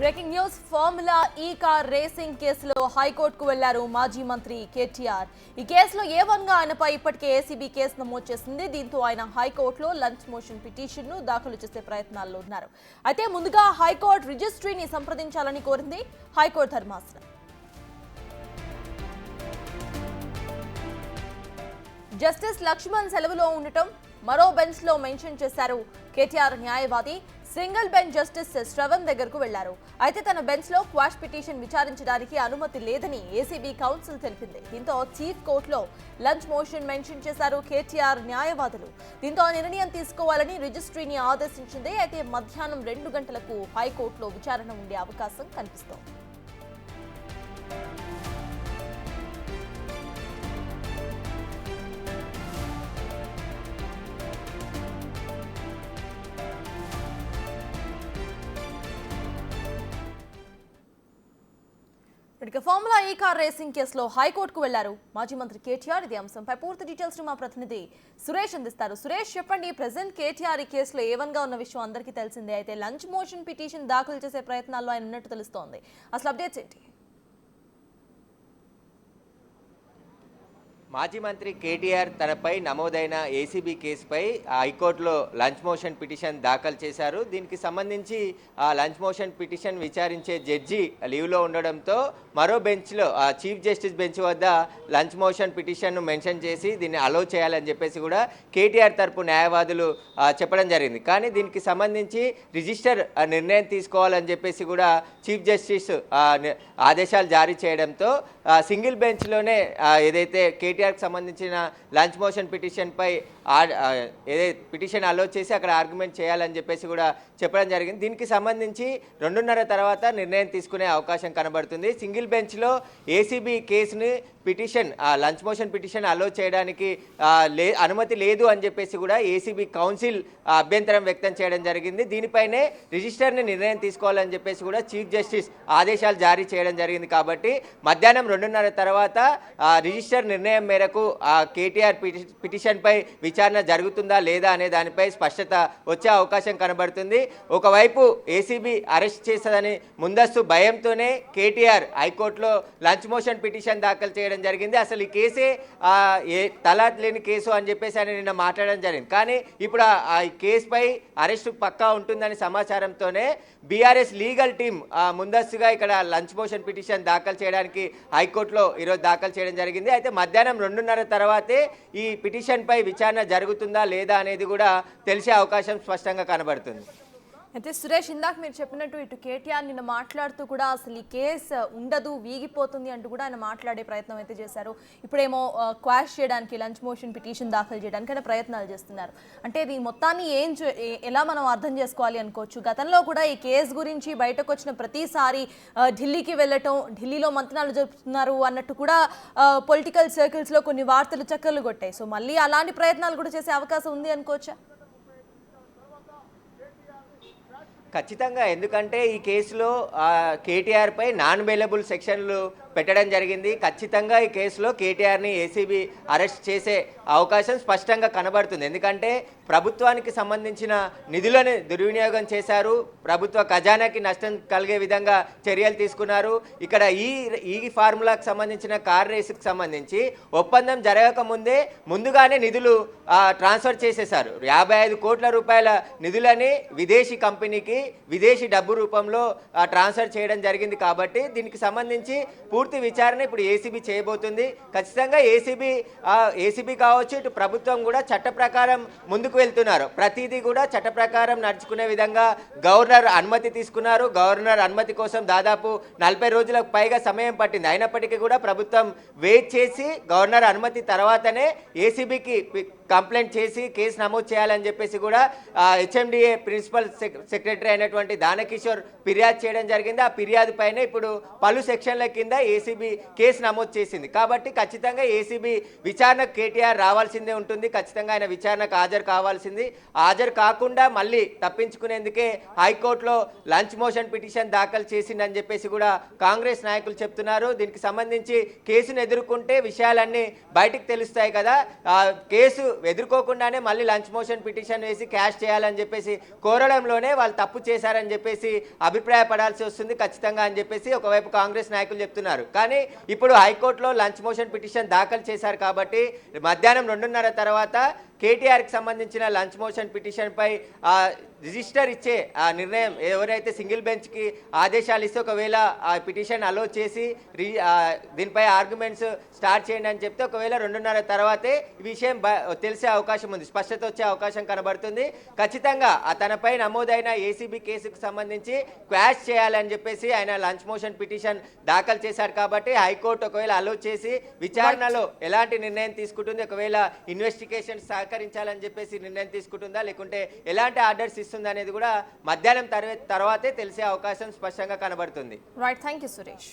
Breaking news formula ఈ car racing కేసులో హైకోర్టుకు వెళ్లారు మాజీ మంత్రి కేటీఆర్. ఈ కేసులో A1గా ఆయనపై ఇప్పటికే ఏసీబీ కేసు నమోదు చేసింది. దీంతో ఆయన హైకోర్టులో లంచ్ మోషన్ పిటిషన్ ను దాఖలు చేసే ప్రయత్నాల్లో ఉన్నారు. అయితే ముందుగా హైకోర్టు రిజిస్ట్రీని సంప్రదించాలని కోరింది హైకోర్టు ధర్మాసనం. జస్టిస్ లక్ష్మణ్ సెలవులో ఉండటం మరో బెంచ్ లో మెన్షన్ చేశారు కేటీఆర్ న్యాయవాది. సింగిల్ బెంచ్ జస్టిస్ శ్రవణ్ దగ్గరకు వెళ్లారు. అయితే తన బెంచ్ లో క్వాష్ పిటిషన్ విచారించడానికి అనుమతి లేదని ఏసీబీ కౌన్సిల్ తెలిపింది. దీంతో చీఫ్ కోర్టులో లంచ్ మోషన్ మెన్షన్ చేశారు కేటీఆర్ న్యాయవాదులు. దీంతో నిర్ణయం తీసుకోవాలని రిజిస్ట్రీని ఆదేశించింది. అయితే మధ్యాహ్నం 2 గంటలకు హైకోర్టులో విచారణ ఉండే అవకాశం కనిపిస్తోంది. ఫార్ములా ఈ కార్ రేసింగ్ కేసులో హైకోర్టుకు వెళ్లారు మాజీ మంత్రి కేటీఆర్. ఇది అంశంపై పూర్తి డీటెయిల్స్ మా ప్రతినిధి సురేష్ అందిస్తారు. సురేష్, చెప్పండి, ప్రెసెంట్ కేటీఆర్ ఈ కేసులో A1గా ఉన్న విషయం అందరికీ తెలిసిందే. అయితే లంచ్ మోషన్ పిటిషన్ దాఖలు చేసే ప్రయత్నాల్లో ఆయన ఉన్నట్టు తెలుస్తోంది. అసలు అప్డేట్స్ ఏంటి? మాజీ మంత్రి కేటీఆర్ తనపై నమోదైన ఏసీబీ కేసుపై హైకోర్టులో లంచ్ మోషన్ పిటిషన్ దాఖలు చేశారు. దీనికి సంబంధించి ఆ లంచ్ మోషన్ పిటిషన్ విచారించే జడ్జి లీవ్లో ఉండడంతో మరో బెంచ్లో చీఫ్ జస్టిస్ బెంచ్ వద్ద లంచ్ మోషన్ పిటిషన్ను మెన్షన్ చేసి దీన్ని అలో చేయాలని చెప్పేసి కూడా కేటీఆర్ తరపు న్యాయవాదులు చెప్పడం జరిగింది. కానీ దీనికి సంబంధించి రిజిస్టర్ నిర్ణయం తీసుకోవాలని చెప్పేసి కూడా చీఫ్ జస్టిస్ ఆదేశాలు జారీ చేయడంతో సింగిల్ బెంచ్లోనే ఏదైతే కేటీఆర్కి సంబంధించిన లంచ్ మోషన్ పిటిషన్పై ఏదైతే పిటిషన్ అలో చేసి అక్కడ ఆర్గ్యుమెంట్ చేయాలని చెప్పేసి కూడా చెప్పడం జరిగింది. దీనికి సంబంధించి 2:30 తర్వాత నిర్ణయం తీసుకునే అవకాశం కనబడుతుంది. సింగిల్ బెంచ్లో ఏసీబీ కేసుని పిటిషన్ లంచ్ మోషన్ పిటిషన్ అలో చేయడానికి అనుమతి లేదు అని చెప్పేసి కూడా ఏసీబీ కౌన్సిల్ అభ్యంతరం వ్యక్తం చేయడం జరిగింది. దీనిపైనే రిజిస్టర్ని నిర్ణయం తీసుకోవాలని చెప్పేసి కూడా చీఫ్ జస్టిస్ ఆదేశాలు జారీ చేయడం జరిగింది. కాబట్టి మధ్యాహ్నం 2:30 తర్వాత రిజిస్టర్ నిర్ణయం మేరకు కేటీఆర్ పిటిషన్పై విచారణ జరుగుతుందా లేదా అనే దానిపై స్పష్టత వచ్చే అవకాశం కనబడుతుంది. ఒకవైపు ఏసీబీ అరెస్ట్ చేస్తుందని ముందస్తు భయంతోనే కేటీఆర్ హైకోర్టులో లంచ్ మోషన్ పిటిషన్ దాఖలు చేయడం జరిగింది. అసలు ఈ కేసే తలాట్ లేని కేసు అని చెప్పేసి ఆయన నిన్న మాట్లాడడం జరిగింది. కానీ ఇప్పుడు ఆ కేసుపై అరెస్టు పక్కా ఉంటుందని సమాచారంతోనే బీఆర్ఎస్ లీగల్ టీం ముందస్తుగా ఇక్కడ లంచ్ మోషన్ పిటిషన్ దాఖలు చేయడానికి హైకోర్టులో ఈరోజు దాఖలు చేయడం జరిగింది. అయితే మధ్యాహ్నం 2:30 తర్వాతే ఈ పిటిషన్పై విచారణ జరుగుతుందా లేదా అనేది కూడా తెలిసే అవకాశం స్పష్టంగా కనబడుతుంది. అయితే సురేష్, ఇందాక మీరు చెప్పినట్టు ఇటు కేటీఆర్ నిన్న మాట్లాడుతూ కూడా అసలు ఈ కేసు ఉండదు, వీగిపోతుంది అంటూ కూడా ఆయన మాట్లాడే ప్రయత్నం అయితే చేశారు. ఇప్పుడేమో క్వాష్ చేయడానికి లంచ్ మోషన్ పిటిషన్ దాఖలు చేయడానికి ఆయన ప్రయత్నాలు చేస్తున్నారు. అంటే ఇది మొత్తాన్ని ఎలా మనం అర్థం చేసుకోవాలి అనుకోవచ్చు? గతంలో కూడా ఈ కేసు గురించి బయటకు వచ్చిన ప్రతిసారి ఢిల్లీకి వెళ్ళటం, ఢిల్లీలో మంతనాలు జరుపుతున్నారు అన్నట్టు కూడా పొలిటికల్ సర్కిల్స్లో కొన్ని వార్తలు చక్కర్లు కొట్టాయి. సో మళ్ళీ అలాంటి ప్రయత్నాలు కూడా చేసే అవకాశం ఉంది అనుకోవచ్చా? ఖచ్చితంగా, ఎందుకంటే ఈ కేసులో కేటీఆర్పై నాన్ బెయిలబుల్ సెక్షన్లు పెట్టడం జరిగింది. ఖచ్చితంగా ఈ కేసులో కేటీఆర్ని ఏసీబీ అరెస్ట్ చేసే అవకాశం స్పష్టంగా కనబడుతుంది. ఎందుకంటే ప్రభుత్వానికి సంబంధించిన నిధులను దుర్వినియోగం చేశారు, ప్రభుత్వ ఖజానాకి నష్టం కలిగే విధంగా చర్యలు తీసుకున్నారు. ఇక్కడ ఈ ఫార్ములాకు సంబంధించిన కార్ రేసుకు సంబంధించి ఒప్పందం జరగకముందే ముందుగానే నిధులు ట్రాన్స్ఫర్ చేసేశారు. 55 కోట్ల రూపాయల నిధులని విదేశీ కంపెనీకి విదేశీ డబ్బు రూపంలో ట్రాన్స్ఫర్ చేయడం జరిగింది. కాబట్టి దీనికి సంబంధించి పూర్తి విచారణ ఇప్పుడు ఏసీబీ చేయబోతుంది. ఖచ్చితంగా ఏసీబీ కావచ్చు, ఇటు ప్రభుత్వం కూడా చట్ట ప్రకారం ముందుకు వెళ్తున్నారు. ప్రతిదీ కూడా చట్ట ప్రకారం నడుచుకునే విధంగా గవర్నర్ అనుమతి తీసుకున్నారు. గవర్నర్ అనుమతి కోసం దాదాపు 40 రోజులకు పైగా సమయం పట్టింది. అయినప్పటికీ కూడా ప్రభుత్వం వెయిట్ చేసి గవర్నర్ అనుమతి తర్వాతనే ఏసీబీకి కంప్లైంట్ చేసి కేసు నమోదు చేయాలని చెప్పేసి కూడా హెచ్ఎండిఏ ప్రిన్సిపల్ సెక్రటరీ అయినటువంటి దానకిషోర్ ఫిర్యాదు చేయడం జరిగింది. ఆ ఫిర్యాదు పైన ఇప్పుడు పలు సెక్షన్ల కింద ఏసీబీ కేసు నమోదు చేసింది. కాబట్టి ఖచ్చితంగా ఏసీబీ విచారణకు కేటీఆర్ రావాల్సిందే ఉంటుంది. ఖచ్చితంగా ఆయన విచారణకు హాజరు కాకుండా మళ్ళీ తప్పించుకునేందుకే హైకోర్టులో లంచ్ మోషన్ పిటిషన్ దాఖలు చేసిందని చెప్పేసి కూడా కాంగ్రెస్ నాయకులు చెప్తున్నారు. దీనికి సంబంధించి కేసును ఎదుర్కొంటే విషయాలన్నీ బయటికి తెలుస్తాయి కదా, కేసు ఎదుర్కోకుండానే మళ్ళీ లంచ్ మోషన్ పిటిషన్ వేసి క్యాష్ చేయాలని చెప్పేసి కోరడంలోనే వాళ్ళు తప్పు చేశారని చెప్పేసి అభిప్రాయపడాల్సి వస్తుంది ఖచ్చితంగా అని చెప్పేసి ఒకవైపు కాంగ్రెస్ నాయకులు చెప్తున్నారు. కానీ ఇప్పుడు హైకోర్టులో లంచ్ మోషన్ పిటిషన్ దాఖలు చేశారు కాబట్టి మధ్యాహ్నం 2:30 తర్వాత కేటీఆర్కి సంబంధించిన లంచ్ మోషన్ పిటిషన్పై రిజిస్టర్ ఇచ్చే ఆ నిర్ణయం ఎవరైతే సింగిల్ బెంచ్కి ఆదేశాలు ఇస్తే ఒకవేళ ఆ పిటిషన్ అలో చేసి దీనిపై ఆర్గ్యుమెంట్స్ స్టార్ట్ చేయండి అని చెప్తే ఒకవేళ 2:30 తర్వాతే ఈ విషయం తెలిసే అవకాశం ఉంది, స్పష్టత వచ్చే అవకాశం కనబడుతుంది. ఖచ్చితంగా తనపై నమోదైన ఏసీబీ కేసుకు సంబంధించి క్వాష్ చేయాలని చెప్పేసి ఆయన లంచ్ మోషన్ పిటిషన్ దాఖలు చేశారు. కాబట్టి హైకోర్టు ఒకవేళ అలో చేసి విచారణలో ఎలాంటి నిర్ణయం తీసుకుంటుంది, ఒకవేళ ఇన్వెస్టిగేషన్ సహకరించాలని చెప్పేసి నిర్ణయం తీసుకుంటుందా లేకుంటే ఎలాంటి ఆర్డర్స్ ఇస్తుంది అనేది కూడా మధ్యాహ్నం తర్వాతే తెలిసే అవకాశం స్పష్టంగా కనబడుతుంది. Right, thank you Suresh.